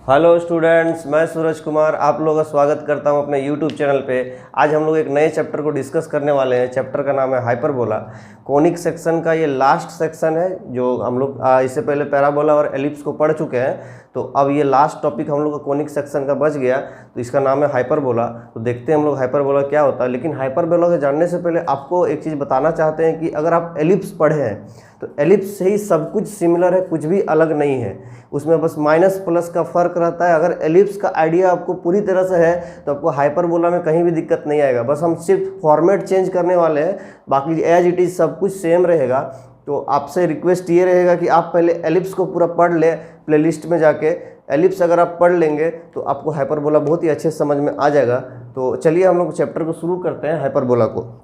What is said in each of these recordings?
Hello students, मैं सूरज कुमार आप लोगों का स्वागत करता हूं अपने यूट्यूब चैनल पे। आज हम लोग एक नए चैप्टर को डिस्कस करने वाले हैं। चैप्टर का नाम है हाइपरबोला। कोनिक सेक्शन का ये लास्ट सेक्शन है जो हम लोग इससे पहले पैराबोला और एलिप्स को पढ़ चुके हैं। तो अब ये लास्ट टॉपिक हम लोग का कोनिक सेक्शन का बच गया, तो इसका नाम है हाइपरबोला। तो देखते हैं हम लोग हाइपरबोला क्या होता है। लेकिन हाइपरबोला को जानने से पहले आपको एक चीज़ बताना चाहते हैं कि अगर आप एलिप्स पढ़े हैं तो एलिप्स से ही सब कुछ सिमिलर है, कुछ भी अलग नहीं है। उसमें बस माइनस प्लस का फर्क रहता है। अगर एलिप्स का आइडिया आपको पूरी तरह से है तो आपको हाइपरबोला में कहीं भी दिक्कत नहीं आएगा। बस हम सिर्फ फॉर्मेट चेंज करने वाले हैं, बाकी एज इट इज़ सब कुछ सेम रहेगा। तो आपसे रिक्वेस्ट ये रहेगा कि आप पहले एलिप्स को पूरा पढ़ लें, प्लेलिस्ट में जाके एलिप्स अगर आप पढ़ लेंगे तो आपको हाइपरबोला बहुत ही अच्छे समझ में आ जाएगा। तो चलिए हम लोग चैप्टर को शुरू करते हैं, हाइपरबोला को।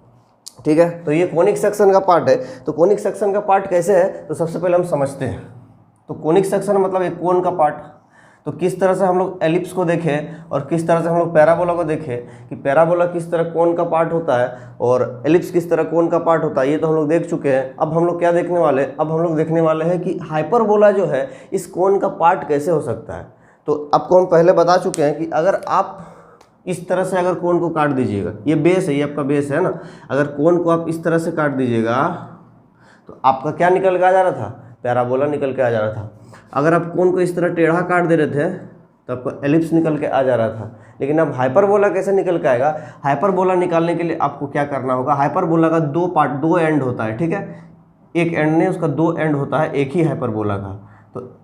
ठीक है, तो ये कोनिक सेक्शन का पार्ट है। तो कोनिक सेक्शन का पार्ट कैसे है तो सबसे पहले हम समझते हैं। तो कोनिक सेक्शन मतलब एक कोन का पार्ट। तो किस तरह से हम लोग एलिप्स को देखें और किस तरह से हम लोग पैराबोला को देखें कि पैराबोला किस तरह कोन का पार्ट होता है और एलिप्स किस तरह कोन का पार्ट होता है, ये तो हम लोग देख चुके हैं। अब हम लोग क्या देखने वाले हैं, अब हम लोग देखने वाले हैं कि हाइपरबोला जो है इस कोन का पार्ट कैसे हो सकता है। तो आपको हम पहले बता चुके हैं कि अगर आप इस तरह से अगर कोन को काट दीजिएगा, ये बेस है, ये आपका बेस है ना, अगर कोन को आप इस तरह से काट दीजिएगा तो आपका क्या निकल के आ जा रहा था, पैराबोला निकल के आ जा रहा था। अगर आप कोन को इस तरह टेढ़ा काट दे रहे थे तो आपको एलिप्स निकल के आ जा रहा था। लेकिन अब हाइपरबोला कैसे निकल के आएगा, हाइपरबोला निकालने के लिए आपको क्या करना होगा, हाइपरबोला का दो एंड होता है। ठीक है, एक एंड नहीं, उसका दो एंड होता है एक ही हाइपरबोला का। तो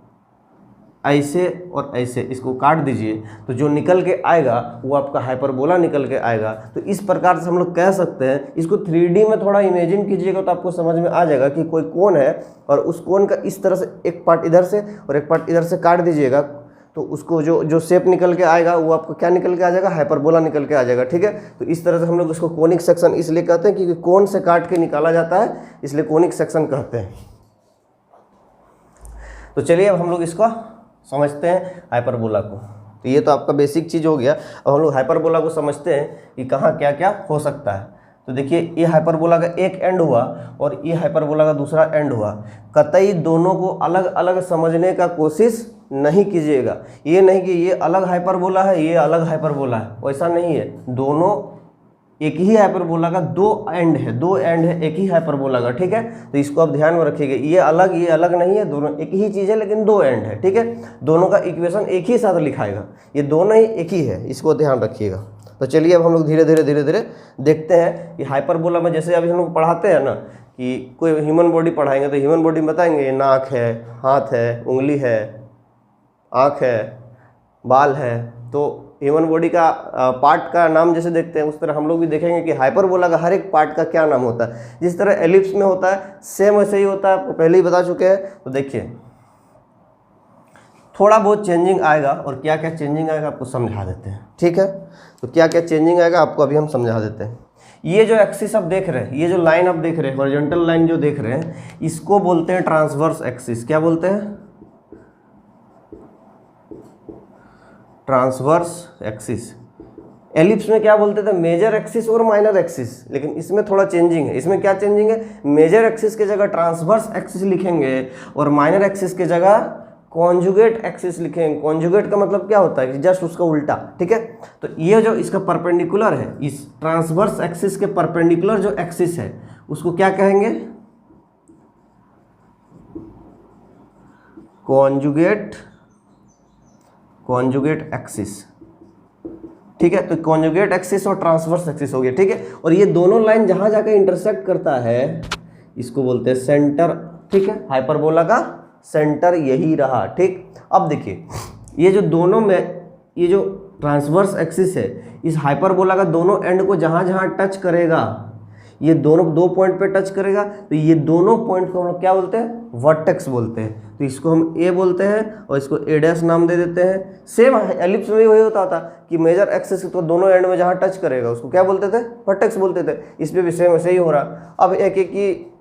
ऐसे और ऐसे इसको काट दीजिए तो जो निकल के आएगा वो आपका हाइपरबोला निकल के आएगा। तो इस प्रकार से हम लोग कह सकते हैं। इसको 3D में थोड़ा इमेजिन कीजिएगा तो आपको समझ में आ जाएगा कि कोई कोन है और उस कोन का इस तरह से एक पार्ट इधर से और एक पार्ट इधर से काट दीजिएगा तो उसको जो शेप निकल के आएगा वो आपको क्या निकल के आ जाएगा, हाइपरबोला निकल के आ जाएगा। ठीक है, तो इस तरह से हम लोग इसको कोनिक सेक्शन इसलिए कहते हैं क्योंकि कोन से काट के निकाला जाता है, इसलिए कोनिक सेक्शन कहते हैं। तो चलिए अब हम लोग इसको समझते हैं हाइपरबोला को। तो ये तो आपका बेसिक चीज़ हो गया। अब हम लोग हाइपरबोला को समझते हैं कि कहाँ क्या क्या हो सकता है। तो देखिए, ये हाइपरबोला का एक एंड हुआ और ये हाइपरबोला का दूसरा एंड हुआ। कतई दोनों को अलग अलग समझने का कोशिश नहीं कीजिएगा। ये नहीं कि ये अलग हाइपरबोला है ये अलग हाइपरबोला है, वैसा नहीं है। दोनों एक ही हाइपरबोला का दो एंड है एक ही हाइपरबोला का। ठीक है, तो इसको आप ध्यान में रखिएगा। ये अलग नहीं है, दोनों एक ही चीज़ है लेकिन दो एंड है। ठीक है, दोनों का इक्वेशन एक ही साथ लिखाएगा, ये दोनों ही एक ही है, इसको ध्यान रखिएगा। तो चलिए अब हम लोग धीरे धीरे देखते हैं कि हाइपरबोला में जैसे अभी हम लोग पढ़ाते हैं ना कि कोई ह्यूमन बॉडी पढ़ाएंगे तो ह्यूमन बॉडी में बताएंगे नाक है, हाथ है, उंगली है, आँख है, बाल है। तो ह्यूमन बॉडी का पार्ट का नाम जैसे देखते हैं उस तरह हम लोग भी देखेंगे कि हाइपरबोला का हर एक पार्ट का क्या नाम होता है। जिस तरह एलिप्स में होता है सेम वैसे ही होता है, आपको पहले ही बता चुके हैं। तो देखिए थोड़ा बहुत चेंजिंग आएगा और क्या क्या चेंजिंग आएगा आपको समझा देते हैं। ठीक है, तो क्या क्या चेंजिंग आएगा आपको अभी हम समझा देते हैं। ये जो एक्सिस आप देख रहे हैं, ये जो लाइन आप देख रहे हैं, हॉरिजॉन्टल लाइन जो देख रहे हैं, इसको बोलते हैं ट्रांसवर्स एक्सिस। क्या बोलते हैं, ट्रांसवर्स एक्सिस। एलिप्स में क्या बोलते थे, मेजर एक्सिस और माइनर एक्सिस। लेकिन इसमें थोड़ा चेंजिंग है। इसमें क्या चेंजिंग है, मेजर एक्सिस के जगह ट्रांसवर्स एक्सिस लिखेंगे और माइनर एक्सिस के जगह कॉन्जुगेट एक्सिस लिखेंगे। कॉन्जुगेट का मतलब क्या होता है कि जस्ट उसका उल्टा। ठीक है, तो ये जो इसका परपेंडिकुलर है, इस ट्रांसवर्स एक्सिस के परपेंडिकुलर जो एक्सिस है उसको क्या कहेंगे, कॉन्जुगेट एक्सिस। ठीक है, तो कॉन्जुगेट एक्सिस और ट्रांसवर्स एक्सिस हो गया। ठीक है, और ये दोनों लाइन जहां जाकर इंटरसेक्ट करता है इसको बोलते हैं सेंटर। ठीक है, हाइपरबोला का सेंटर यही रहा। ठीक, अब देखिए ये जो दोनों में ये जो ट्रांसवर्स एक्सिस है, इस हाइपरबोला का दोनों एंड को जहां जहां टच करेगा, ये दोनों दो पॉइंट पे टच करेगा, तो ये दोनों पॉइंट को हम लोग क्या बोलते हैं, वर्टेक्स बोलते हैं। तो इसको हम ए बोलते हैं और इसको ए डैश नाम दे देते हैं। सेम एलिप्स में भी वही होता था कि मेजर एक्सिस तो दोनों एंड में जहाँ टच करेगा उसको क्या बोलते थे, वर्टेक्स बोलते थे। इसमें भी सेम वैसे ही हो रहा। अब एक एक की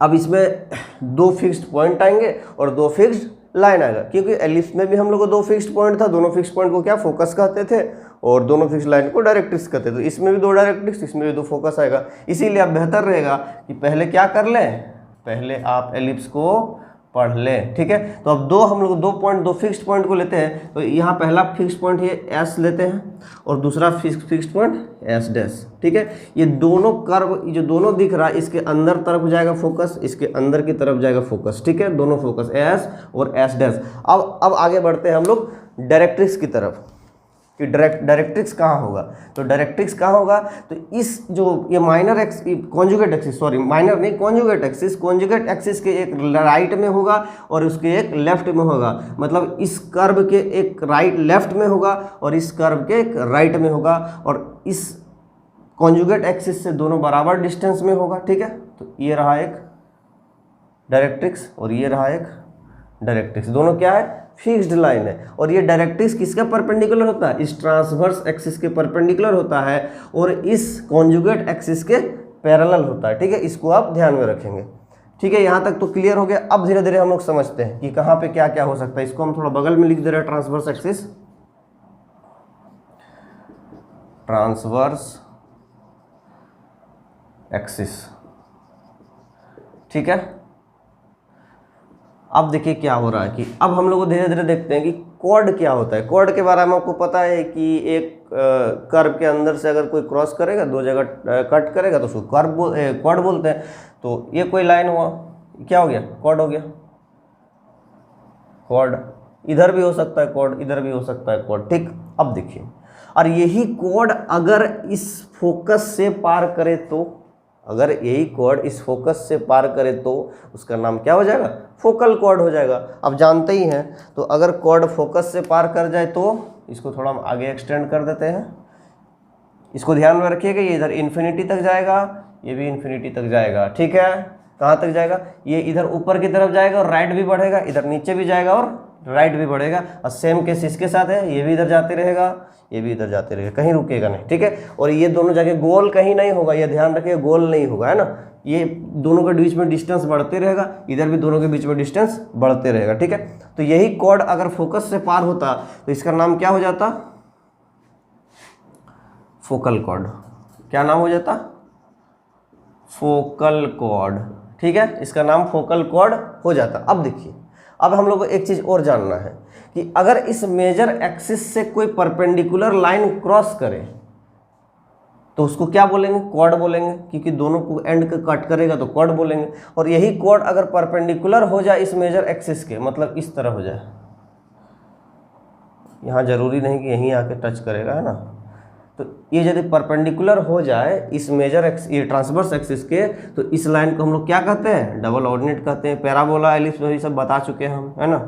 अब इसमें दो फिक्स्ड पॉइंट आएंगे और दो फिक्स्ड लाइन आएगा, क्योंकि एलिप्स में भी हम लोग को दो फिक्स्ड पॉइंट था, दोनों फिक्स्ड पॉइंट को क्या फोकस कहते थे और दोनों फिक्स्ड लाइन को डायरेक्ट्रिक्स कहते थे। तो इसमें भी दो डायरेक्ट्रिक्स, इसमें भी दो फोकस आएगा। इसीलिए आप बेहतर रहेगा कि पहले क्या कर लें, पहले आप एलिप्स को पढ़ लें। ठीक है, तो अब हम लोग दो फिक्स्ड पॉइंट को लेते हैं। तो यहाँ पहला फिक्स्ड पॉइंट ये एस लेते हैं और दूसरा फिक्स्ड पॉइंट एस डैश। ठीक है, ये दोनों कर्व जो दोनों दिख रहा है इसके अंदर तरफ जाएगा फोकस, इसके अंदर की तरफ जाएगा फोकस। ठीक है, दोनों फोकस एस और एस डैश। अब आगे बढ़ते हैं हम लोग डायरेक्ट्रिक्स की तरफ कि डायरेक्ट्रिक्स कहाँ होगा। तो डायरेक्ट्रिक्स कहाँ होगा, तो इस जो ये minor conjugate axis, sorry minor नहीं कॉन्जुगेट एक्सिस के एक राइट में होगा और उसके एक लेफ्ट में होगा। मतलब इस कर्व के एक राइट लेफ्ट में होगा और इस कर्व के एक राइट में होगा और इस कॉन्जुगेट एक्सिस से दोनों बराबर डिस्टेंस में होगा। ठीक है, तो ये रहा एक डायरेक्ट्रिक्स और ये रहा एक डायरेक्ट्रिक्स, दोनों क्या है, फिक्स्ड लाइन है। और ये डायरेक्ट्रिक्स किसका परपेंडिकुलर होता है, इस ट्रांसवर्स एक्सिस के परपेंडिकुलर होता है और इस कॉन्जुगेट एक्सिस के पैरेलल होता है। ठीक है, इसको आप ध्यान में रखेंगे। ठीक है, यहाँ तक तो क्लियर हो गया। अब धीरे धीरे हम लोग समझते हैं कि कहाँ पे क्या क्या हो सकता है। इसको हम थोड़ा बगल में लिख दे रहे हैं, ट्रांसवर्स एक्सिस, ट्रांसवर्स एक्सिस। ठीक है, अब देखिए क्या हो रहा है कि अब हम लोग धीरे धीरे देखते हैं कि कॉर्ड क्या होता है। कॉर्ड के बारे में आपको पता है कि एक कर्व के अंदर से अगर कोई क्रॉस करेगा, दो जगह कट करेगा तो उसको कॉर्ड बोलते हैं। तो ये कोई लाइन हुआ, क्या हो गया, कॉर्ड हो गया। कॉर्ड इधर भी हो सकता है, कॉर्ड इधर भी हो सकता है, कॉर्ड। ठीक, अब देखिए, और यही कॉर्ड अगर इस फोकस से पार करे तो, अगर यही कॉर्ड इस फोकस से पार करे तो उसका नाम क्या हो जाएगा, फोकल कॉर्ड हो जाएगा। अब जानते ही हैं, तो अगर कॉर्ड फोकस से पार कर जाए तो इसको थोड़ा हम आगे एक्सटेंड कर देते हैं। इसको ध्यान में रखिएगा, ये इधर इन्फिनिटी तक जाएगा, ये भी इन्फिनिटी तक जाएगा। ठीक है, कहाँ तक जाएगा, ये इधर ऊपर की तरफ जाएगा और राइट भी बढ़ेगा, इधर नीचे भी जाएगा और राइट भी बढ़ेगा। और सेम केस इसके साथ है, ये भी इधर जाते रहेगा, ये भी इधर जाते रहेगा, कहीं रुकेगा नहीं। ठीक है, और ये दोनों जगह गोल कहीं नहीं होगा, ये ध्यान रखिए, गोल नहीं होगा, है ना। ये दोनों के बीच में डिस्टेंस बढ़ते रहेगा, इधर भी दोनों के बीच में डिस्टेंस बढ़ते रहेगा। ठीक है, तो यही कॉर्ड अगर फोकस से पार होता तो इसका नाम क्या हो जाता, फोकल कॉर्ड। क्या नाम हो जाता, फोकल कॉर्ड। ठीक है, इसका नाम फोकल कॉर्ड हो जाता। अब देखिए, अब हम लोग को एक चीज और जानना है कि अगर इस मेजर एक्सिस से कोई परपेंडिकुलर लाइन क्रॉस करे तो उसको क्या बोलेंगे, कॉर्ड बोलेंगे, क्योंकि दोनों को एंड कट करेगा तो कॉर्ड बोलेंगे। और यही कॉर्ड अगर परपेंडिकुलर हो जाए इस मेजर एक्सिस के, मतलब इस तरह हो जाए, यहाँ जरूरी नहीं कि यहीं आके टच करेगा, है ना। तो ये यदि परपेंडिकुलर हो जाए इस मेजर ये ट्रांसवर्स एक्सिस के, तो इस लाइन को हम लोग क्या कहते हैं, डबल ऑर्डिनेट कहते हैं। पैराबोला, एलिप्स में ये सब बता चुके हैं हम, है ना,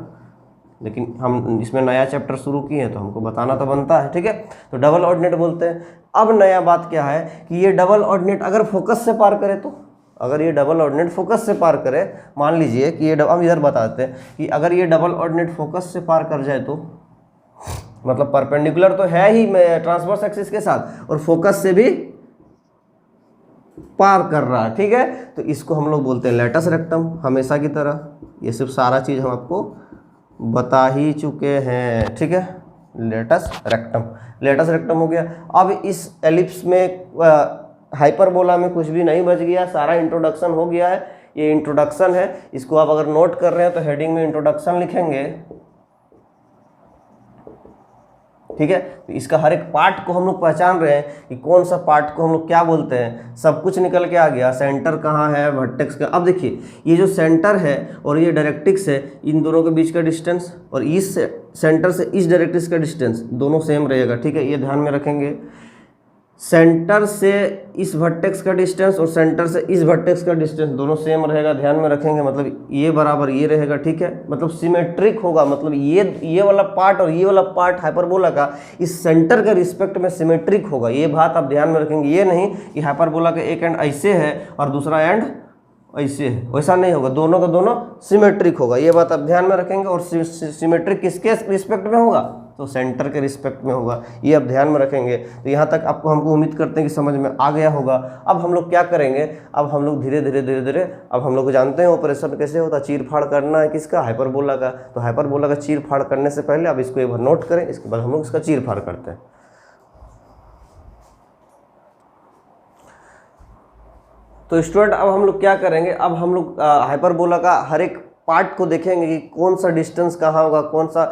लेकिन हम इसमें नया चैप्टर शुरू किए हैं तो हमको बताना तो बनता है। ठीक है, तो डबल ऑर्डिनेट बोलते हैं। अब नया बात क्या है कि ये डबल ऑर्डिनेट अगर फोकस से पार करे तो, अगर ये डबल ऑर्डिनेट फोकस से पार करे, मान लीजिए कि ये हम इधर बताते हैं कि अगर ये डबल ऑर्डिनेट फोकस से पार कर जाए तो, मतलब परपेंडिकुलर तो है ही ट्रांसवर्स एक्सिस के साथ और फोकस से भी पार कर रहा है। ठीक है, तो इसको हम लोग बोलते हैं लेटस रेक्टम। हमेशा की तरह ये सिर्फ सारा चीज़ हम आपको बता ही चुके हैं। ठीक है, लेटस रेक्टम हो गया। अब इस एलिप्स में हाइपरबोला में कुछ भी नहीं बच गया, सारा इंट्रोडक्शन हो गया है। ये इंट्रोडक्शन है, इसको आप अगर नोट कर रहे हैं तो हेडिंग में इंट्रोडक्शन लिखेंगे। ठीक है, तो इसका हर एक पार्ट को हम लोग पहचान रहे हैं कि कौन सा पार्ट को हम लोग क्या बोलते हैं, सब कुछ निकल के आ गया। सेंटर कहाँ है, वर्टेक्स का। अब देखिए, ये जो सेंटर है और ये डायरेक्ट्रिक्स है, इन दोनों के बीच का डिस्टेंस और इस सेंटर से इस डायरेक्ट्रिक्स का डिस्टेंस दोनों सेम रहेगा। ठीक है, ये ध्यान में रखेंगे। सेंटर से इस वर्टेक्स का डिस्टेंस और सेंटर से इस वर्टेक्स का डिस्टेंस दोनों सेम रहेगा, ध्यान में रखेंगे। मतलब ये बराबर ये रहेगा। ठीक है, मतलब सिमेट्रिक होगा, मतलब ये वाला पार्ट और ये वाला पार्ट हाइपरबोला का इस सेंटर के रिस्पेक्ट में सिमेट्रिक होगा। ये बात आप ध्यान में रखेंगे। ये नहीं कि हाइपरबोला का एक एंड ऐसे है और दूसरा एंड ऐसे है, वैसा नहीं होगा, दोनों का दोनों सिमेट्रिक होगा। ये बात आप ध्यान में रखेंगे। और सिमेट्रिक किसके रिस्पेक्ट में होगा, तो सेंटर के रिस्पेक्ट में होगा। ये आप ध्यान में रखेंगे। तो यहाँ तक आपको हमको उम्मीद करते हैं कि समझ में आ गया होगा। अब हम लोग क्या करेंगे, अब हम लोग धीरे धीरे अब हम लोग जानते हैं ऑपरेशन कैसे होता है। चीर फाड़ करना है किसका, हाइपरबोला का। तो हाइपरबोला का चीर फाड़ करने से पहले अब इसको एक बार नोट करें, इसके बाद हम लोग इसका चीर फाड़ करते हैं। तो स्टूडेंट, अब हम लोग क्या करेंगे, अब हम लोग हाइपरबोला का हर एक पार्ट को देखेंगे कि कौन सा डिस्टेंस कहाँ होगा, कौन सा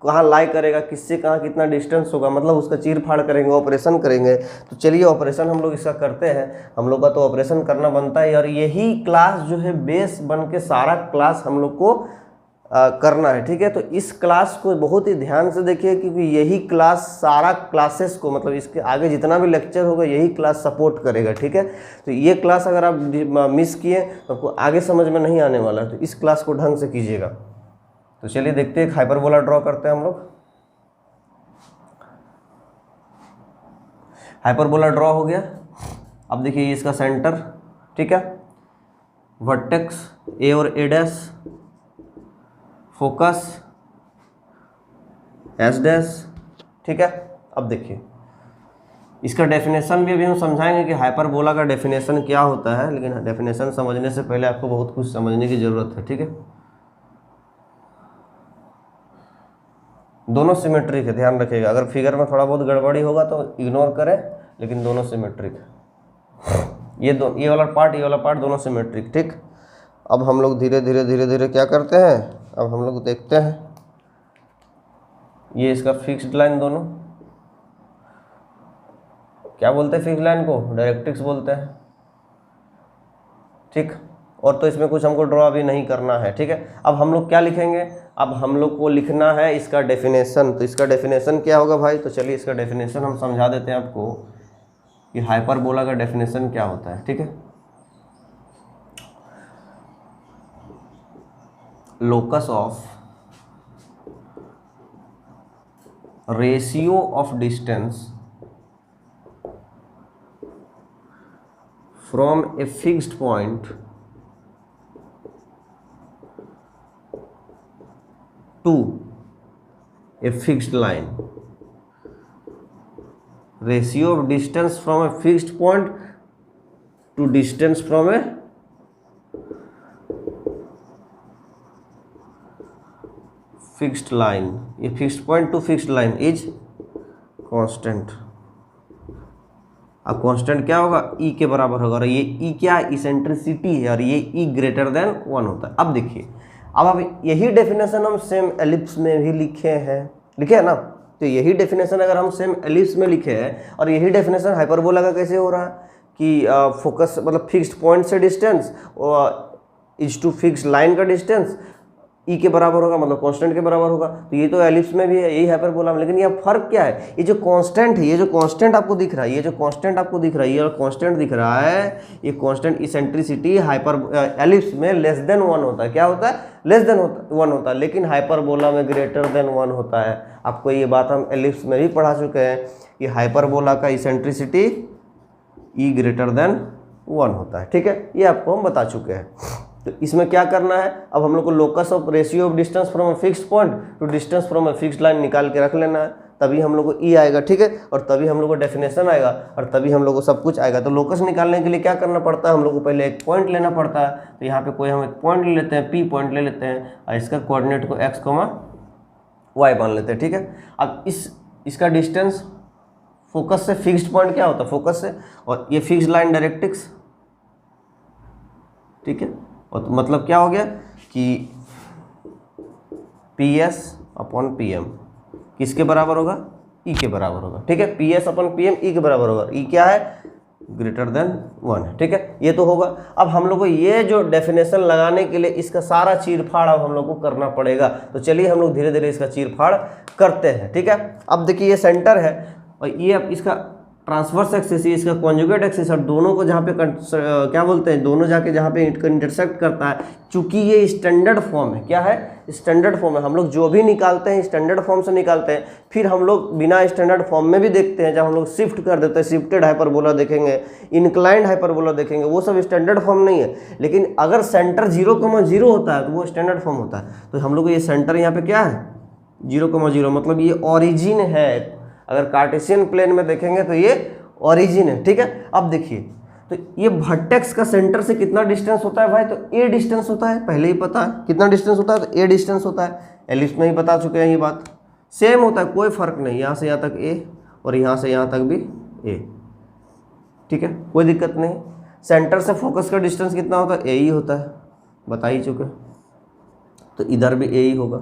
कहाँ लाई करेगा, किससे कहाँ कितना डिस्टेंस होगा, मतलब उसका चीर फाड़ करेंगे, ऑपरेशन करेंगे। तो चलिए ऑपरेशन हम लोग इसका करते हैं। हम लोग का तो ऑपरेशन करना बनता है और यही क्लास जो है बेस बन के सारा क्लास हम लोग को करना है, ठीक है। तो इस क्लास को बहुत ही ध्यान से देखिए क्योंकि यही क्लास सारा क्लासेस को, मतलब इसके आगे जितना भी लेक्चर होगा यही क्लास सपोर्ट करेगा, ठीक है। तो ये क्लास अगर आप मिस किए तो आपको आगे समझ में नहीं आने वाला, तो इस क्लास को ढंग से कीजिएगा। तो चलिए देखते हैं, हाइपरबोला ड्रॉ करते हैं हम लोग। हाइपरबोला ड्रॉ हो गया। अब देखिए ये इसका सेंटर, ठीक है, वर्टेक्स ए और ए डैश, फोकस एस डैश, ठीक है। अब देखिए इसका डेफिनेशन भी अभी हम समझाएंगे कि हाइपरबोला का डेफिनेशन क्या होता है, लेकिन डेफिनेशन समझने से पहले आपको बहुत कुछ समझने की ज़रूरत है, ठीक है। दोनों सिमेट्रिक है, ध्यान रखिएगा। अगर फिगर में थोड़ा बहुत गड़बड़ी होगा तो इग्नोर करें, लेकिन दोनों सिमेट्रिक है। ये वाला पार्ट दोनों सिमेट्रिक, ठीक। अब हम लोग धीरे धीरे क्या करते हैं, अब हम लोग देखते हैं ये इसका फिक्स्ड लाइन, दोनों क्या बोलते हैं फिक्स्ड लाइन को, डायरेक्ट्रिक्स बोलते हैं, ठीक। और तो इसमें कुछ हमको ड्रॉ अभी नहीं करना है, ठीक है। अब हम लोग क्या लिखेंगे, अब हम लोग को लिखना है इसका डेफिनेशन। तो इसका डेफिनेशन क्या होगा भाई, तो चलिए इसका डेफिनेशन हम समझा देते हैं आपको कि हाइपरबोला का डेफिनेशन क्या होता है, ठीक है। Locus of ratio of distance from a fixed point to a fixed line, ratio of distance from a fixed point to distance from a fixed line, ये fixed point to fixed line is constant. अब constant क्या होगा, E के बराबर होगा, और ये ई क्या है, इसेंट्रिसिटी है, और ये ई ग्रेटर देन 1 होता है। अब देखिए, अब यही डेफिनेशन हम सेम एलिप्स में भी लिखे हैं ना। तो यही डेफिनेशन अगर हम सेम एलिप्स में लिखे हैं, और यही डेफिनेशन हाइपरबोला का कैसे हो रहा है कि फोकस मतलब फिक्स्ड पॉइंट से distance is to fixed line का डिस्टेंस ई के बराबर होगा, मतलब कांस्टेंट के बराबर होगा। तो ये तो एलिप्स में भी है, यही हाइपरबोला में। लेकिन यहाँ फर्क क्या है, ये जो कांस्टेंट है, ये जो कांस्टेंट आपको दिख रहा है, ये जो कांस्टेंट आपको दिख रहा है, ये कांस्टेंट दिख रहा है, ये कांस्टेंट इसेंट्रिसिटी हाइपर एलिप्स में लेस देन 1 होता है। क्या होता है, लेस देन 1 होता है, लेकिन हाइपरबोला में ग्रेटर देन 1 होता है। आपको ये बात हम एलिप्स में भी पढ़ा चुके हैं कि हाइपरबोला का इसेंट्रिसिटी ई ग्रेटर देन 1 होता है, ठीक है। ये आपको हम बता चुके हैं। तो इसमें क्या करना है, अब हम लोग को locus of ratio of distance from a fixed point to distance from a fixed line निकाल के रख लेना है, तभी हम लोग को ई आएगा, ठीक है। और तभी हम लोग को डेफिनेशन आएगा, और तभी हम लोग को सब कुछ आएगा। तो लोकस निकालने के लिए क्या करना पड़ता है, हम लोग को पहले एक पॉइंट लेना पड़ता है। तो यहाँ पे कोई हम एक पॉइंट ले लेते हैं, पी पॉइंट ले लेते हैं, और इसका कोऑर्डिनेट को एक्स वाई मान लेते हैं, ठीक है। अब इसका डिस्टेंस फोकस से फिक्स्ड पॉइंट क्या होता है, फोकस से, और ये फिक्स्ड लाइन डायरेक्ट्रिक्स, ठीक है। और तो मतलब क्या हो गया कि P S upon P M किसके बराबर होगा, ई के बराबर होगा, ठीक है। P S upon P M E के बराबर होगा, ई क्या है, ग्रेटर देन 1 है, ठीक है। ये तो होगा। अब हम लोग को ये जो डेफिनेशन लगाने के लिए इसका सारा चीरफाड़ अब हम लोग को करना पड़ेगा। तो चलिए हम लोग धीरे धीरे इसका चीरफाड़ करते हैं, ठीक है। अब देखिए ये सेंटर है, और ये अब इसका ट्रांसवर्स एक्सिस, इसका कॉन्जुगेट एक्सिस, और दोनों को जहाँ पे क्या बोलते हैं, दोनों जाके जहाँ पे इंटरसेक्ट करता है। चूंकि ये स्टैंडर्ड फॉर्म है, क्या है, स्टैंडर्ड फॉर्म है। हम लोग जो भी निकालते हैं स्टैंडर्ड फॉर्म से निकालते हैं, फिर हम लोग बिना स्टैंडर्ड फॉर्म में भी देखते हैं। जब हम लोग शिफ्ट कर देते हैं, शिफ्टेड हाइपरबोला देखेंगे, इंक्लाइंड हाइपरबोला देखेंगे, वो सब स्टैंडर्ड फॉर्म नहीं है। लेकिन अगर सेंटर 0,0 होता है तो वो स्टैंडर्ड फॉर्म होता है। तो हम लोग को ये सेंटर यहाँ पे क्या है, 0,0, मतलब ये ऑरिजिन है। अगर कार्टेशियन प्लेन में देखेंगे तो ये ओरिजिन है, ठीक है। अब देखिए, तो ये वर्टेक्स का सेंटर से कितना डिस्टेंस होता है भाई, तो ए डिस्टेंस होता है, पहले ही पता है कितना डिस्टेंस होता है, तो ए डिस्टेंस होता है। एलिप्स में ही बता चुके हैं, ये बात सेम होता है, कोई फर्क नहीं। यहाँ से यहाँ तक ए और यहाँ से यहाँ तक भी ए, ठीक है, कोई दिक्कत नहीं। सेंटर से फोकस का डिस्टेंस कितना होता है, ए ही होता है, बता ही चुके। तो इधर भी ए ही होगा।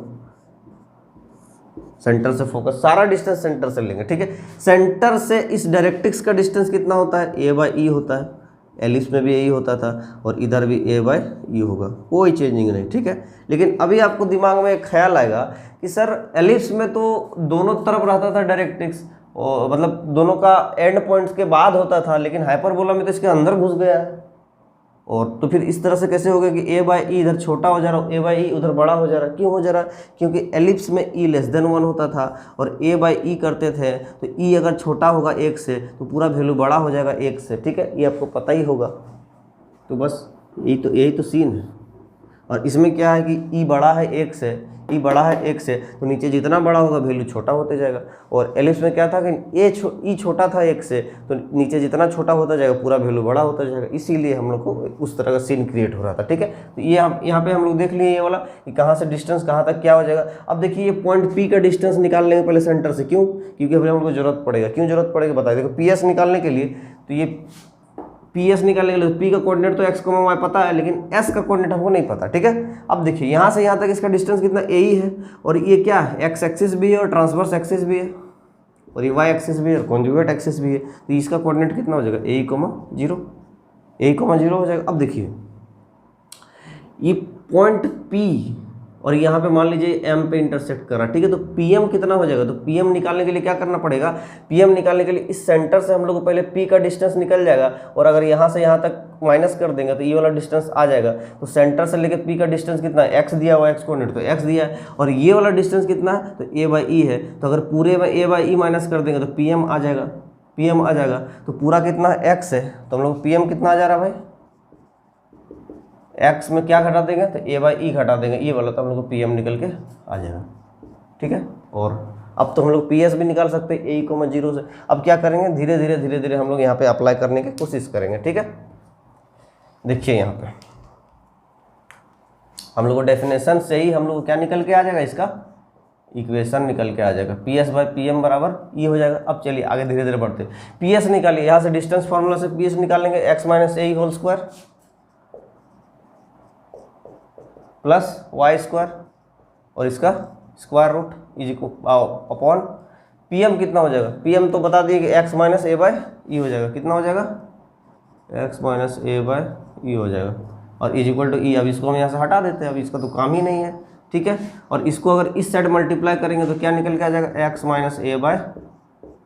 सेंटर से फोकस, सारा डिस्टेंस सेंटर से लेंगे, ठीक है। सेंटर से इस डायरेक्ट्रिक्स का डिस्टेंस कितना होता है, ए बाई ई होता है। एलिप्स में भी यही होता था और इधर भी ए बाई ई होगा, कोई चेंजिंग नहीं, ठीक है। लेकिन अभी आपको दिमाग में एक ख्याल आएगा कि सर एलिप्स में तो दोनों तरफ रहता था डायरेक्ट्रिक्स, और मतलब दोनों का एंड पॉइंट्स के बाद होता था, लेकिन हाइपरबोला में तो इसके अंदर घुस गया है। और तो फिर इस तरह से कैसे हो गया कि ए बाई ई इधर छोटा हो जा रहा है, ए बाई ई उधर बड़ा हो जा रहा है। क्यों हो जा रहा है, क्योंकि एलिप्स में ई लेस देन 1 होता था और ए बाई ई करते थे, तो ई अगर छोटा होगा 1 से तो पूरा वैल्यू बड़ा हो जाएगा 1 से, ठीक है। ये आपको पता ही होगा। तो बस यही तो सीन है। और इसमें क्या है कि ई बड़ा है 1 से, ई बड़ा है 1 से, तो नीचे जितना बड़ा होगा वैल्यू छोटा होते जाएगा। और एलिप्स में क्या था कि ई छोटा था 1 से, तो नीचे जितना छोटा होता जाएगा पूरा वैल्यू बड़ा होता जाएगा। इसीलिए हम लोग को उस तरह का सीन क्रिएट हो रहा था, ठीक है। तो ये यहाँ पे हम लोग देख लिए ये वाला कि कहाँ से डिस्टेंस कहाँ तक क्या हो जाएगा। अब देखिए ये पॉइंट पी का डिस्टेंस निकाल लेंगे पहले सेंटर से। क्यों, क्योंकि हम लोग को जरूरत पड़ेगा। क्यों जरूरत पड़ेगा बताइए। देखो पी एस निकालने के लिए, तो ये पी एस निकालने के लिए पी का कोऑर्डिनेट तो एक्स वाई पता है, लेकिन एस का कोऑर्डिनेट हमको नहीं पता, ठीक है। अब देखिए यहाँ से यहाँ तक इसका डिस्टेंस कितना ए ही है, और ये क्या है, एक्स एक्सिस भी है और ट्रांसवर्स एक्सिस भी है, और ये वाई एक्सिस भी है और कॉन्जुगेट एक्सिस भी है। तो इसका कोऑर्डिनेट कितना हो जाएगा, ए कॉमा जीरो हो जाएगा। अब देखिए ये पॉइंट पी और यहाँ पे मान लीजिए एम पे इंटरसेक्ट कर रहा है, ठीक है। तो पीएम कितना हो जाएगा, तो पीएम निकालने के लिए क्या करना पड़ेगा, पीएम निकालने के लिए इस सेंटर से हम लोग को पहले पी का डिस्टेंस निकल जाएगा, और अगर यहाँ से यहाँ तक माइनस कर देंगे तो ये वाला डिस्टेंस आ जाएगा। तो सेंटर से लेके पी का डिस्टेंस कितना है, एक्स दिया हुआ, एक्स कोऑर्डिनेट तो एक्स दिया है, और ये वाला डिस्टेंस कितना है, तो ए बाई ई है। तो अगर पूरे में ए बाई ई माइनस कर देंगे तो पीएम आ जाएगा। तो पूरा कितना है, एक्स है, तो हम लोग पीएम कितना आ जा रहा है भाई, एक्स में क्या घटा देंगे, तो ए बाई ई घटा देंगे, ये वाला तो हम लोग को पी एम निकल के आ जाएगा, ठीक है। और अब तो हम लोग पी एस भी निकाल सकते हैं ए कॉमा जीरो से। अब क्या करेंगे, धीरे धीरे हम लोग यहाँ पे अप्लाई करने की कोशिश करेंगे, ठीक है। देखिए यहाँ पे हम लोग को डेफिनेशन से ही हम लोग को क्या निकल के आ जाएगा, इसका इक्वेशन निकल के आ जाएगा, P S by P M बराबर ई हो जाएगा। अब चलिए आगे धीरे धीरे बढ़ते हैं। पी एस निकालिए, यहाँ से डिस्टेंस फार्मूला से पी एस निकालेंगे, x minus a whole square plus Y square और इसका square root is upon P M कितना हो जाएगा, पी एम तो बता दिए कि x minus a by e हो जाएगा। कितना हो जाएगा, x minus a by e हो जाएगा, और इज इक्वल टू ई। अब इसको हम यहाँ से हटा देते हैं, अब इसका तो काम ही नहीं है, ठीक है। और इसको अगर इस साइड मल्टीप्लाई करेंगे तो क्या निकल के आ जाएगा, एक्स माइनस ए बाय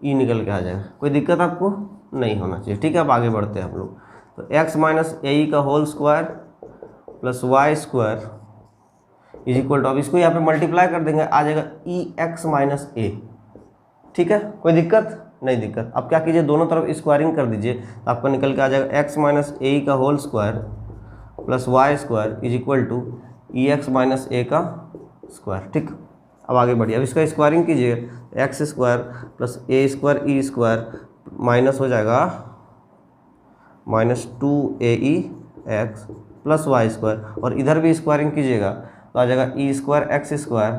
ई निकल के आ जाएगा। कोई दिक्कत आपको नहीं होना चाहिए, ठीक है। अब आगे बढ़ते हैं हम लोग। तो एक्स माइनस ए ई का whole square plus Y square is equal to, अब इसको यहाँ पे मल्टीप्लाई कर देंगे, आ जाएगा ई एक्स माइनस ए, ठीक है। कोई दिक्कत नहीं, दिक्कत। अब क्या कीजिए, दोनों तरफ स्क्वायरिंग कर दीजिए, तो आपका निकल के आ जाएगा एक्स माइनस ए का whole square plus Y square is equal to e x minus a का स्क्वायर, ठीक। अब आगे बढ़िए, अब इसका स्क्वायरिंग कीजिए, एक्स स्क्वायर प्लस ए स्क्वायर ई स्क्वायर माइनस हो जाएगा माइनस 2 ए ई एक्स प्लस वाई स्क्वायर, और इधर भी स्क्वायरिंग कीजिएगा तो आ जाएगा E square x square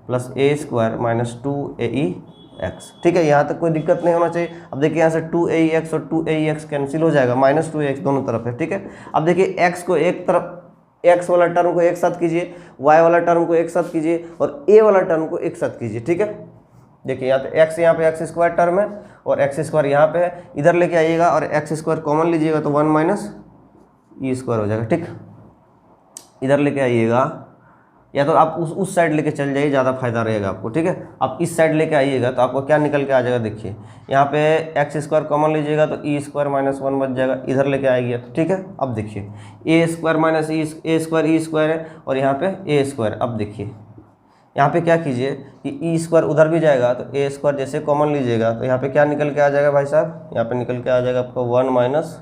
plus ए स्क्वायर माइनस 2 ए ई एक्स, ठीक है। यहाँ तक कोई दिक्कत नहीं होना चाहिए। अब देखिए यहाँ से 2 ए ई एक्स और 2 ए ई एक्स कैंसिल हो जाएगा, माइनस 2 एक्स दोनों तरफ है, ठीक है। अब देखिए एक्स को एक तरफ, एक्स वाला टर्म को एक साथ कीजिए, वाई वाला टर्म को एक साथ कीजिए, और ए वाला टर्म को एक साथ कीजिए, ठीक है। देखिए यहाँ पे एक्स, यहाँ पे एक्स स्क्वायर टर्म है और एक्स स्क्वायर यहाँ पे है, इधर लेके आइएगा और एक्स स्क्वायर कॉमन लीजिएगा तो 1 माइनस ई स्क्वायर हो जाएगा, ठीक। इधर लेके आइएगा, या तो आप उस साइड लेके चल जाइए, ज़्यादा फायदा रहेगा आपको, ठीक है। आप इस साइड लेके आइएगा तो आपको क्या निकल के आ जाएगा, देखिए यहाँ पे एक्स स्क्वायर कॉमन लीजिएगा तो ई स्क्वायर माइनस 1 बच जाएगा, इधर लेके आएगी तो, ठीक है। अब देखिए ए square minus E square E square है, और यहाँ पे ए स्क्वायर। अब देखिए यहाँ पे क्या कीजिए कि ई स्क्वायर उधर भी जाएगा तो ए स्क्वायर जैसे कॉमन लीजिएगा तो यहाँ पे क्या निकल के आ जाएगा भाई साहब, यहाँ पे निकल के आ जाएगा आपका 1 माइनस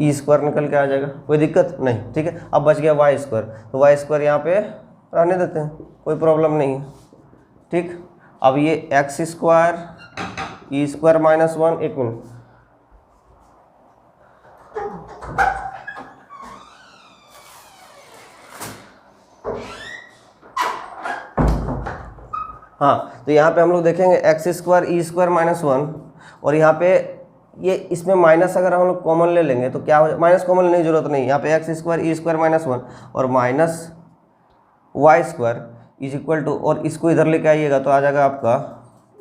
ई स्क्वायर निकल के आ जाएगा, कोई दिक्कत नहीं, ठीक है। अब बच गया वाई स्क्वायर, तो वाई स्क्वायर यहाँ पे रहने देते हैं, कोई प्रॉब्लम नहीं है, ठीक। अब ये एक्स स्क्वायर ई स्क्वायर माइनस 1, एक मिनट, हाँ। तो यहाँ पे हम लोग देखेंगे एक्स स्क्वायर ई स्क्वायर माइनस 1, और यहाँ पे ये इसमें माइनस अगर हम लोग कॉमन ले लेंगे तो क्या हो, माइनस कॉमन लेने की जरूरत नहीं, यहाँ पे एक्स स्क्वायर ई स्क्वायर माइनस 1 और minus Y square is equal to, और इसको इधर लेके आइएगा तो आ जाएगा आपका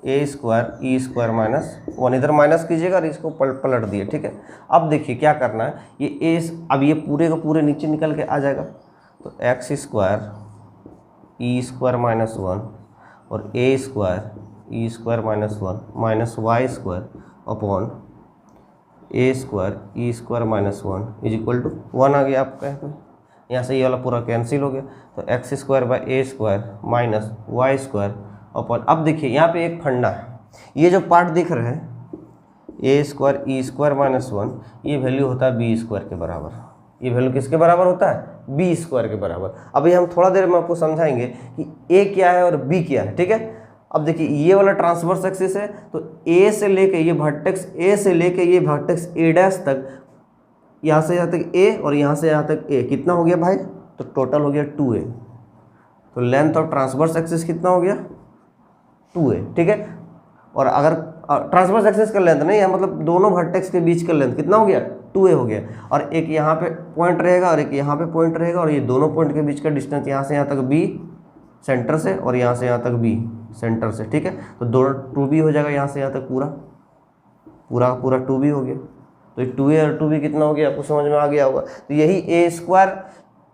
A square E square minus 1, इधर माइनस कीजिएगा और इसको पलट दिए, ठीक है। अब देखिए क्या करना है, ये ए, अब ये पूरे का पूरे नीचे निकल के आ जाएगा, तो एक्स स्क्वायर ई स्क्वायर माइनस 1 और a square E square minus 1 minus Y square upon a square E square minus 1 is equal to 1 आ गया आपका। यहाँ से ये वाला पूरा कैंसिल हो गया, तो x square by A square minus Y square upon, अब देखिए यहाँ पे एक फंडा है, ये जो पार्ट दिख रहे हैं ए स्क्वायर ई स्क्वायर माइनस 1, ये वैल्यू होता है बी स्क्वायर के बराबर। ये वैल्यू किसके बराबर होता है? बी स्क्वायर के बराबर। अभी हम थोड़ा देर में आपको समझाएंगे कि ए क्या है और बी क्या है, ठीक है। अब देखिए ये वाला ट्रांसवर्स एक्सिस है, तो ए से लेके ये वर्टेक्स ए से लेके ये वर्टेक्स ए डैश तक, यहाँ से यहाँ तक ए और यहाँ से यहाँ तक ए, कितना हो गया भाई? तो टोटल हो गया 2a। तो लेंथ ऑफ ट्रांसवर्स एक्सिस कितना हो गया? 2a, ठीक है। और अगर ट्रांसवर्स एक्सिस का लेंथ नहीं है, मतलब दोनों वर्टेक्स के बीच का लेंथ कितना हो गया? 2a हो गया। और एक यहाँ पे पॉइंट रहेगा और एक यहाँ पे पॉइंट रहेगा, और ये दोनों पॉइंट के बीच का डिस्टेंस यहाँ से यहाँ तक b सेंटर से और यहाँ से यहाँ तक b सेंटर से, ठीक है। तो दोनों 2b हो जाएगा, यहाँ से यहाँ तक पूरा 2b हो गया। तो 2a और 2b कितना हो गया? आपको समझ में आ गया होगा। तो यही a square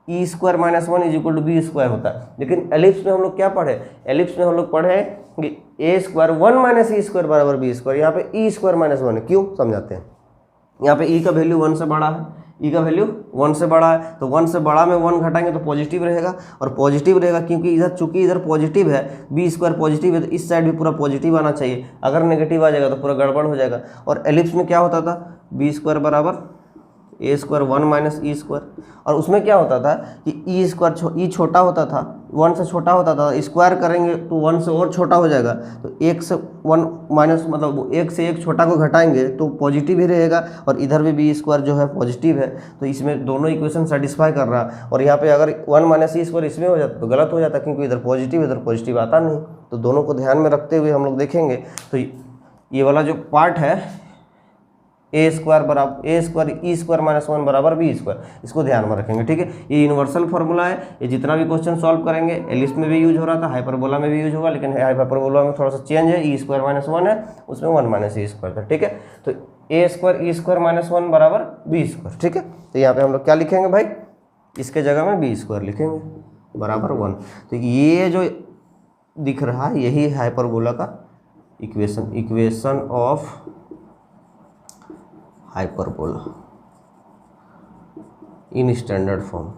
E square minus 1 is equal to b square होता है। लेकिन एलिप्स में हम लोग क्या पढ़े? एलिप्स में हम लोग पढ़े कि ए स्क्वायर 1 माइनस ई स्क्वायर बराबर बी स्क्वायर। यहाँ पे ई स्क्वायर माइनस 1 है, क्यों समझाते हैं। यहाँ पे ई का वैल्यू 1 से बड़ा है, ई का वैल्यू 1 से बड़ा है, तो 1 से बड़ा में 1 घटाएंगे तो पॉजिटिव रहेगा, और पॉजिटिव रहेगा क्योंकि इधर चूंकि इधर पॉजिटिव है, बी स्क्वायर पॉजिटिव है, तो इस साइड भी पूरा पॉजिटिव आना चाहिए। अगर नेगेटिव आ जाएगा तो पूरा गड़बड़ हो जाएगा। और एलिप्स में क्या होता था? बी स्क्वायर बराबर ए स्क्वायर 1 माइनस ई स्क्वायर, और उसमें क्या होता था कि ई स्क्वायर ई छोटा होता था, 1 से छोटा होता था, स्क्वायर करेंगे तो 1 से और छोटा हो जाएगा, तो 1 से 1 माइनस मतलब 1 से 1 छोटा को घटाएंगे तो पॉजिटिव ही रहेगा, और इधर भी बी स्क्वायर जो है पॉजिटिव है, तो इसमें दोनों इक्वेशन सेटिस्फाई कर रहा है। और यहाँ पे अगर 1 माइनस ई स्क्वायर इसमें हो जाता तो गलत हो जाता, क्योंकि इधर पॉजिटिव आता नहीं। तो दोनों को ध्यान में रखते हुए हम लोग देखेंगे। तो ये वाला जो पार्ट है ए स्क्वायर बराबर ए स्क्वायर ई स्क्वायर माइनस 1 बराबर बी स्क्वायर, इसको ध्यान में रखेंगे, ठीक है। ये यूनिवर्सल फार्मूला है, ये जितना भी क्वेश्चन सॉल्व करेंगे एलिप्स में भी यूज हो रहा था, हाइपरबोला में भी यूज होगा, लेकिन हाइपरबोला में थोड़ा सा चेंज है, ई स्क्वायर माइनस 1 है, उसमें 1 माइनस ई स्क्वायर था, ठीक है। तो a square E square minus 1 बराबर बी स्क्वायर, ठीक है। तो यहाँ पे हम लोग क्या लिखेंगे भाई? इसके जगह में बी स्क्वायर लिखेंगे बराबर 1। तो ये जो दिख रहा है यही हाइपरबोला का equation of hyperbola in standard form,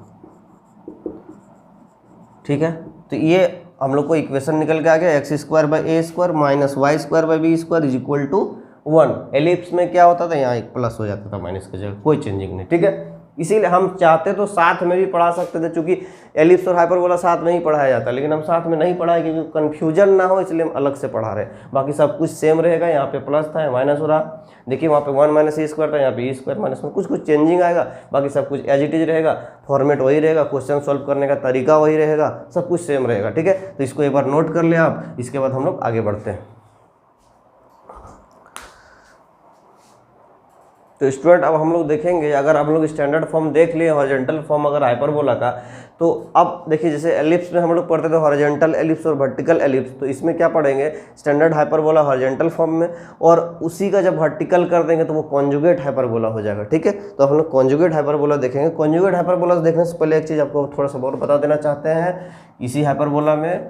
ठीक है। तो ये हम लोग को इक्वेशन निकल के आ गया, X square by A square minus Y square by B square is equal to 1। Ellipse में क्या होता था? यहाँ एक प्लस हो जाता था माइनस की जगह, कोई चेंजिंग नहीं, ठीक है। इसीलिए हम चाहते तो साथ में भी पढ़ा सकते थे, क्योंकि एलिप्स और हाइपरबोला साथ में ही पढ़ाया जाता है, लेकिन हम साथ में नहीं पढ़ाए क्योंकि कन्फ्यूजन ना हो, इसलिए हम अलग से पढ़ा रहे हैं। बाकी सब कुछ सेम रहेगा, यहाँ पे प्लस था माइनस हो रहा, देखिए वहाँ पे 1 माइनस ई स्क्वायर था, यहाँ पे ई स्क्वायर माइनस 1, कुछ चेंजिंग आएगा, बाकी सब कुछ एज इट इज रहेगा, फॉर्मेट वही रहेगा, क्वेश्चन सॉल्व करने का तरीका वही रहेगा, सब कुछ सेम रहेगा, ठीक है। तो इसको एक बार नोट कर ले आप, इसके बाद हम लोग आगे बढ़ते हैं। तो स्टूडेंट अब हम लोग देखेंगे, अगर हम लोग स्टैंडर्ड फॉर्म देख लिए हॉरिजॉन्टल फॉर्म अगर हाइपरबोला का, तो अब देखिए जैसे एलिप्स में हम लोग पढ़ते थे हॉरिजॉन्टल एलिप्स और वर्टिकल एलिप्स, तो इसमें क्या पढ़ेंगे? स्टैंडर्ड हाइपरबोला हॉरिजॉन्टल फॉर्म में, और उसी का जब वर्टिकल कर देंगे तो वो कॉन्जुगेट हाइपरबोला हो जाएगा, ठीक है। तो हम लोग कॉन्जुगेट हाइपरबोला देखेंगे। कॉन्जुगेट हाइपरबोला देखने से पहले एक चीज़ आपको थोड़ा सा और बता देना चाहते हैं, इसी हाइपरबोला में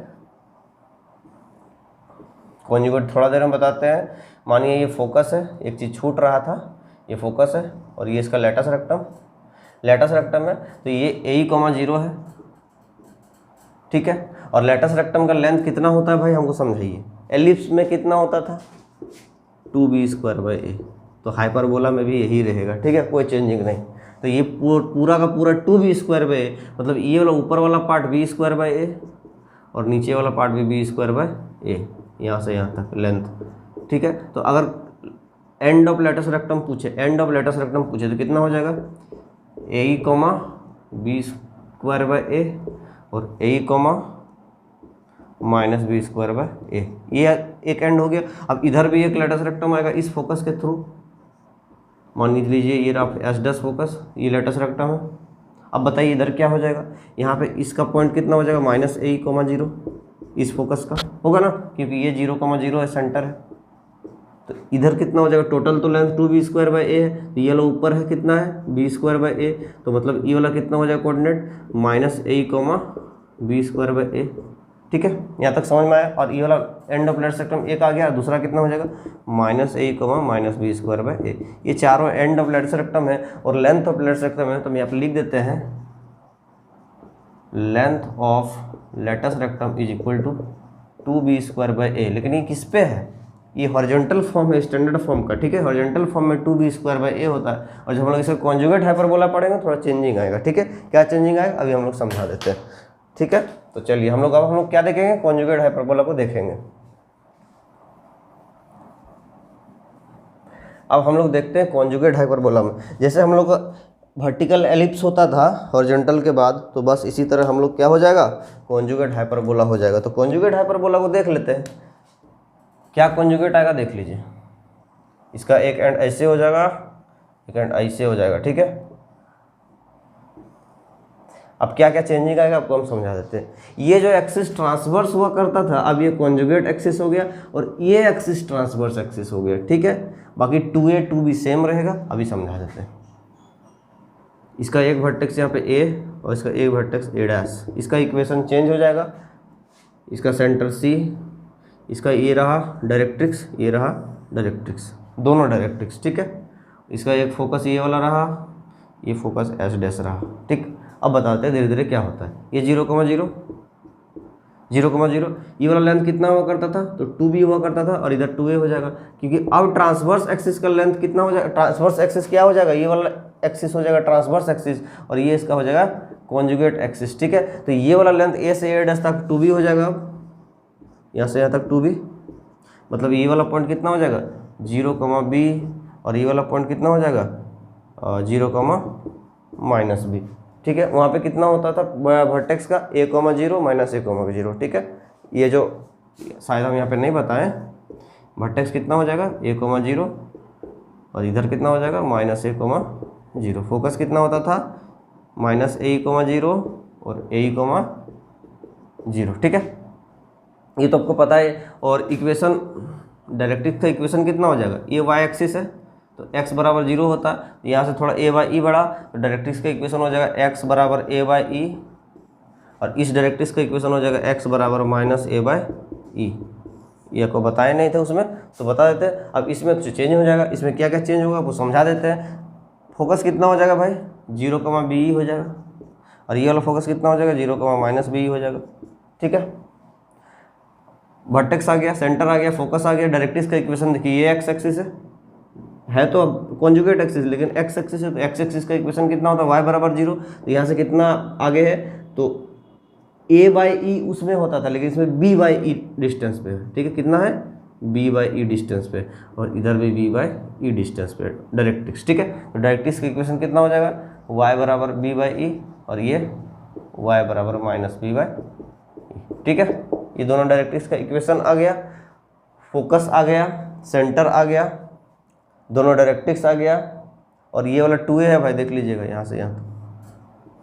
कॉन्जुगेट थोड़ा देर में बताते हैं। मानिए ये फोकस है, एक चीज़ छूट रहा था, ये फोकस है और ये इसका लेटस रेक्टम है, तो ये AE,0 है, ठीक है। और लेटस रेक्टम का लेंथ कितना होता है भाई? हमको समझाइए। एलिप्स में कितना होता था? 2b स्क्वायर बाई ए, तो हाइपरबोला में भी यही रहेगा, ठीक है, कोई चेंजिंग नहीं। तो ये पूरा का पूरा 2b स्क्वायर बाई ए, मतलब ये वाला ऊपर वाला part b square by a और नीचे वाला पार्ट भी b स्क्वायर बाई ए, यहाँ से यहाँ तक लेंथ, ठीक है। तो अगर एंड ऑफ लेटस रेक्टम पूछे तो कितना हो जाएगा? AE, b square by a और AE, minus b square by a, ये एक एंड हो गया। अब इधर भी एक लेटस रेक्टम आएगा इस फोकस के थ्रू, मान लीजिए ये रहा एस डस फोकस, ये लेटस रेक्टम है। अब बताइए इधर क्या हो जाएगा, यहाँ पे इसका पॉइंट कितना हो जाएगा -a,0 इस फोकस का होगा ना, क्योंकि ये 0,0 है, सेंटर है। तो इधर कितना हो जाएगा, टोटल तो लेंथ 2b² a है, तो ये वाला ऊपर है कितना है b² a, तो मतलब ये वाला कितना हो जाएगा कोऑर्डिनेट -a,b² a। ठीक है, यहाँ तक समझ में आया। और ये वाला एंड ऑफ लेटस रेक्टम एक आ गया, दूसरा कितना हो जाएगा -a, -b² a। ये चारों एंड ऑफ लेटस रेक्टम है और लेंथ ऑफ लेटस रेक्टम है, तो हम यहाँ पे लिख देते हैं length of latus rectum is equal to 2b² a। लेकिन ये किस पे है, ये हॉरिजॉन्टल फॉर्म है स्टैंडर्ड फॉर्म का। ठीक है, हॉरिजॉन्टल फॉर्म में 2b² a होता है, और जब हम लोग इसका कॉन्जुगेट हाइपरबोला पढ़ेंगे थोड़ा चेंजिंग आएगा। ठीक है, क्या चेंजिंग आएगा अभी हम लोग समझा देते हैं। ठीक है, तो चलिए हम लोग क्या देखेंगे, कॉन्जुगेट हाइपरबोला को देखेंगे। अब हम लोग देखते हैं कॉन्जुगेट हाइपरबोला में, जैसे हम लोग का वर्टिकल एलिप्स होता था हॉरिजॉन्टल के बाद, तो बस इसी तरह हम लोग क्या हो जाएगा, कॉन्जुगेट हाइपरबोला हो जाएगा। तो कॉन्जुगेट हाइपरबोला को देख लेते हैं, क्या कॉन्जुगेट आएगा देख लीजिए। इसका एक एंड ऐसे हो जाएगा, एक एंड ऐसे हो जाएगा। ठीक है, अब क्या क्या चेंजिंग आएगा आपको हम समझा देते हैं। ये जो एक्सिस ट्रांसवर्स हुआ करता था, अब ये कॉन्जुगेट एक्सिस हो गया, और ये एक्सिस ट्रांसवर्स एक्सिस हो गया। ठीक है, बाकी 2a 2b सेम रहेगा, अभी समझा देते हैं। इसका एक वर्टेक्स यहाँ पे a और इसका एक वर्टेक्स a', इसका इक्वेशन चेंज हो जाएगा। इसका सेंटर c, इसका ये रहा डायरेक्ट्रिक्स, ये रहा डायरेक्ट्रिक्स, दोनों डायरेक्ट्रिक्स। ठीक है, इसका एक फोकस ये वाला रहा, ये फोकस S' रहा। ठीक, अब बताते हैं धीरे धीरे क्या होता है। ये 0,0 ये वाला लेंथ कितना हुआ करता था, तो 2b हुआ करता था, और इधर 2a हो जाएगा, क्योंकि अब ट्रांसवर्स एक्सिस का लेंथ कितना हो जाएगा, ट्रांसवर्स एक्सिस क्या हो जाएगा, ये वाला एक्सिस हो जाएगा ट्रांसवर्स एक्सिस, और ये इसका हो जाएगा कॉन्जुगेट एक्सिस। ठीक है, तो ये वाला लेंथ a से a' तक 2b हो जाएगा, यहाँ से यहाँ तक 2b, मतलब ये वाला पॉइंट कितना हो जाएगा 0,b, और ये वाला पॉइंट कितना हो जाएगा 0,-b। ठीक है, वहाँ पे कितना होता था वर्टेक्स का a, 0 -a, 0। ठीक है, ये जो शायद हम यहाँ पे नहीं बताएं, वर्टेक्स कितना हो जाएगा a, 0, और इधर कितना हो जाएगा -a, 0। फोकस कितना होता था -a, 0 और a, 0। ठीक है, ये तो आपको पता है। और इक्वेशन डायरेक्ट्रिक्स का इक्वेशन कितना हो जाएगा, ये y एक्सिस है तो x बराबर 0 होता है, यहाँ से थोड़ा a/e बढ़ा तो डायरेक्ट्रिक्स का इक्वेशन हो जाएगा x बराबर a/e, और इस डायरेक्ट्रिक्स का इक्वेशन हो जाएगा x बराबर -a/e। ये आपको बताए नहीं थे उसमें, तो बता देते हैं। अब इसमें चेंज हो जाएगा, इसमें क्या क्या चेंज होगा वो समझा देते हैं। फोकस कितना हो जाएगा भाई 0,b हो जाएगा, और ये वाला फोकस कितना हो जाएगा 0,-b हो जाएगा। ठीक है, वर्टेक्स आ गया, सेंटर आ गया, फोकस आ गया। डायरेक्ट्रिक्स का इक्वेशन देखिए, ये एक्स एक्सिस है तो अब कॉन्जुगेट एक्सिस, लेकिन एक्स एक्सिस है तो एक्स एक्सिस का इक्वेशन कितना होता है y बराबर 0। तो यहाँ से कितना आगे है, तो a/e उसमें होता था, लेकिन इसमें b/e डिस्टेंस पे है। ठीक है, कितना है b/e डिस्टेंस पे, और इधर भी b/e डिस्टेंस पे डायरेक्ट्रिक्स। ठीक है, तो डायरेक्ट्रिक्स का इक्वेशन कितना हो जाएगा y बराबर b/e, और ये y बराबर -b/e। ठीक है, ये दोनों डायरेक्ट्रिक्स का इक्वेशन आ गया, फोकस आ गया, सेंटर आ गया, दोनों डायरेक्ट्रिक्स आ गया, और ये वाला 2a है भाई, देख लीजिएगा यहाँ से यहाँ तक,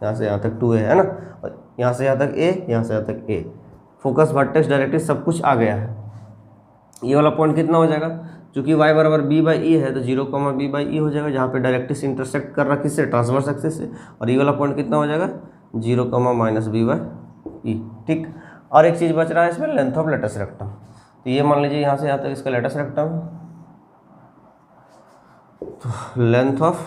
यहाँ से यहाँ तक 2a है ना, और यहाँ से यहाँ तक a, यहाँ से यहाँ तक a। फोकस, वर्टेक्स, डायरेक्ट्रिक्स सब कुछ आ गया है। ये वाला पॉइंट कितना हो जाएगा, चूंकि y बराबर b/e है तो 0,b/e हो जाएगा, जहाँ पे डायरेक्ट्रिक्स इंटरसेक्ट कर रहा है किससे, ट्रांसवर्स एक्सिस से, और ये वाला पॉइंट कितना हो जाएगा 0,-b/e। ठीक, और एक चीज़ बच रहा है इसमें, लेंथ ऑफ लेटस रेक्टम। तो ये मान लीजिए यहाँ से यहाँ तक इसका लेटस रेक्टम, तो लेंथ ऑफ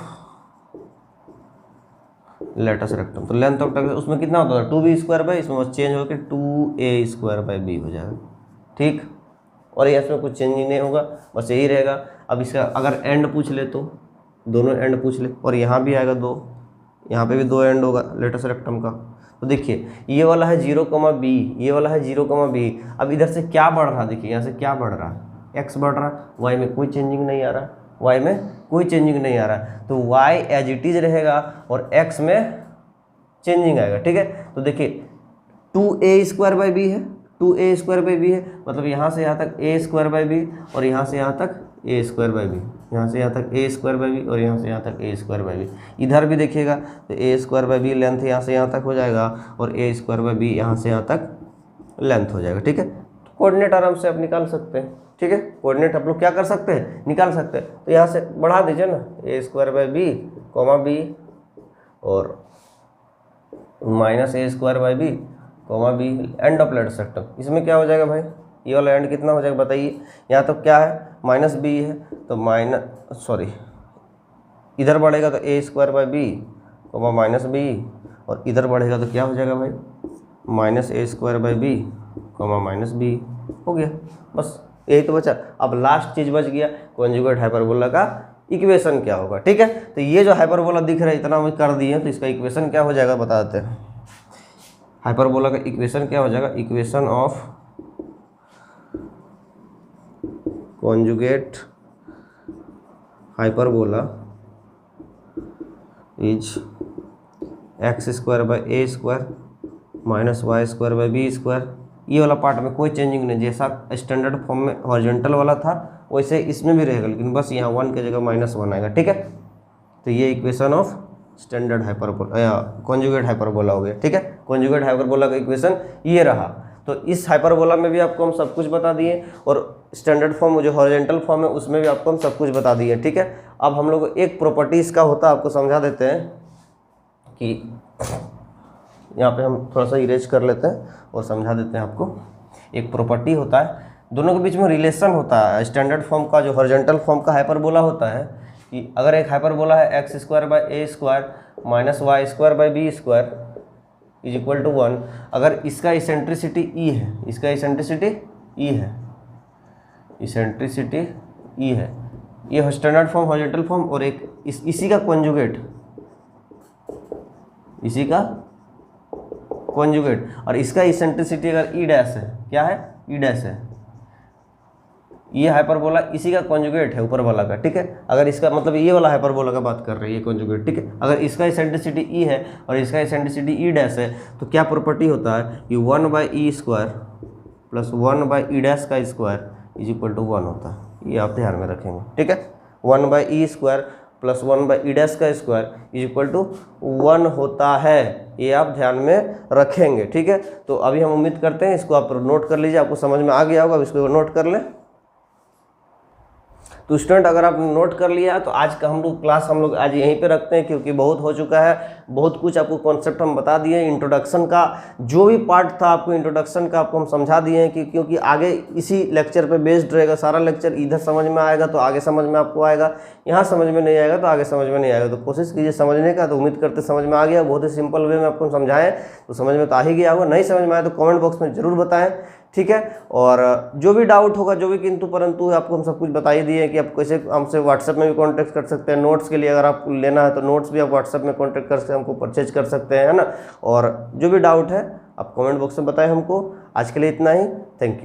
लेटस रेक्टम, तो लेंथ ऑफ उसमें कितना होता था 2b², इसमें बस चेंज होकर 2a²b हो जाएगा। ठीक, और ये इसमें कुछ चेंज नहीं होगा, बस यही रहेगा। अब इसका अगर एंड पूछ ले तो दोनों एंड पूछ ले, और यहाँ भी आएगा 2, यहाँ पे भी 2 एंड होगा लेटस रेक्टम का। तो देखिए ये वाला है 0,b, ये वाला है 0,b। अब इधर से क्या बढ़ रहा है, देखिए यहाँ से क्या बढ़ रहा है, x बढ़ रहा है, y में कोई चेंजिंग नहीं आ रहा, y में कोई चेंजिंग नहीं आ रहा है, तो y एज इट इज रहेगा और x में चेंजिंग आएगा। ठीक है, तो देखिए 2a² है, 2a² है, मतलब यहाँ से यहाँ तक a² और यहाँ से यहाँ तक a² यहाँ से यहाँ तक ए स्क्वायर बाई बी और यहाँ से यहाँ तक ए स्क्वायर बाई बी। इधर भी देखिएगा तो a square by B length यहाँ से यहाँ तक हो जाएगा और ए स्क्वायर बाई बी यहाँ से यहाँ तक लेंथ हो जाएगा। ठीक है, तो कोऑर्डिनेट आराम से आप निकाल सकते हैं। ठीक है, कोऑर्डिनेट आप लोग क्या कर सकते हैं, निकाल सकते हैं। तो यहाँ से बढ़ा दीजिए ना, a square by b comma b और minus a square by b comma b, end of latus rectum. इसमें क्या हो जाएगा भाई, ये वाला एंड कितना हो जाएगा बताइए। यहाँ तो क्या है माइनस बी है तो इधर बढ़ेगा तो a square by b comma minus b और इधर बढ़ेगा तो क्या हो जाएगा भाई minus a square by b comma minus b. हो गया, बस यही तो बचा। अब लास्ट चीज़ बच गया, कॉन्जुगेट हाइपरबोला का इक्वेशन क्या होगा। ठीक है, तो ये जो हाइपरबोला दिख रहा है इतना हम कर दिए तो इसका इक्वेशन क्या हो जाएगा बता देते हैं। हाइपरबोला का इक्वेशन क्या हो जाएगा, equation of conjugate hyperbola is X square by A square minus Y square by B square. ये वाला पार्ट में कोई चेंजिंग नहीं, जैसा स्टैंडर्ड फॉर्म में हॉरिजॉन्टल वाला था वैसे इसमें भी रहेगा, लेकिन बस यहाँ 1 की जगह -1 आएगा। ठीक है, तो ये इक्वेशन ऑफ स्टैंडर्ड हाइपरबोला या कॉन्जुगेट हाइपरबोला हो गया। ठीक है, कॉन्जुगेट हाइपरबोला का इक्वेशन ये रहा। तो इस हाइपरबोला में भी आपको हम सब कुछ बता दिए और स्टैंडर्ड फॉर्म जो हॉरिजॉन्टल फॉर्म है उसमें भी आपको हम सब कुछ बता दिए। ठीक है, अब हम लोग एक प्रॉपर्टी इसका होता है आपको समझा देते हैं कि यहाँ पे हम थोड़ा सा इरेज कर लेते हैं और समझा देते हैं आपको। एक प्रॉपर्टी होता है, दोनों के बीच में रिलेशन होता है। स्टैंडर्ड फॉर्म का जो हॉरिजॉन्टल फॉर्म का हाइपरबोला होता है कि अगर एक हाइपरबोला है X square by A square minus Y square by B square is equal to 1, अगर इसका इसेंट्रिसिटी ई है, इसका इसेंट्रिसिटी ई है, इसेंट्रिसिटी ई है, ये स्टैंडर्ड फॉर्म हॉरिजॉन्टल फॉर्म और एक इसी का कॉन्जुगेट, इसी का कॉन्जुगेट और इसका इसेंट्रिसिटी अगर ई डैश है, क्या है ई डैश है, ये हाइपरबोला इसी का कॉन्जुगेट है ऊपर वाला का। ठीक है, अगर इसका मतलब ये वाला हाइपरबोला का बात कर रही है कॉन्जुगेट। ठीक है, अगर इसका इसेंट्रिसिटी ई है और इसका इसेंट्रिसिटी ई डैश है तो क्या प्रॉपर्टी होता है कि 1 by E square plus 1 by E dash का स्क्वायर इज इक्वल टू 1 होता है। ये आप ध्यान में रखेंगे। ठीक है, 1 by E square plus 1 by E dash का स्क्वायर इज इक्वल टू 1 होता है, ये आप ध्यान में रखेंगे। ठीक है, तो अभी हम उम्मीद करते हैं इसको आप नोट कर लीजिए, आपको समझ में आ गया होगा। अब इसको नोट कर लें। तो स्टूडेंट अगर आपने नोट कर लिया तो आज का हम लोग क्लास हम लोग आज यहीं पे रखते हैं, क्योंकि बहुत हो चुका है, बहुत कुछ आपको कॉन्सेप्ट हम बता दिए। इंट्रोडक्शन का जो भी पार्ट था आपको इंट्रोडक्शन का आपको हम समझा दिए हैं कि क्योंकि आगे इसी लेक्चर पे बेस्ड रहेगा सारा लेक्चर। इधर समझ में आएगा तो आगे समझ में आपको आएगा, यहाँ समझ में नहीं आएगा तो आगे समझ में नहीं आएगा। तो कोशिश कीजिए समझने का। तो उम्मीद करते समझ में आ गया, बहुत ही सिंपल वे में आपको समझाएं तो समझ में तो आ ही गया होगा। नहीं समझ में आया तो कमेंट बॉक्स में जरूर बताएं। ठीक है, और जो भी डाउट होगा, जो भी किंतु परंतु आपको हम सब कुछ बता ही दिए कि आप कैसे हमसे व्हाट्सएप में भी कांटेक्ट कर सकते हैं। नोट्स के लिए अगर आपको लेना है तो नोट्स भी आप व्हाट्सएप में कांटेक्ट करके हमको परचेज कर सकते हैं, है ना। और जो भी डाउट है आप कमेंट बॉक्स में बताएं हमको। आज के लिए इतना ही, थैंक यू।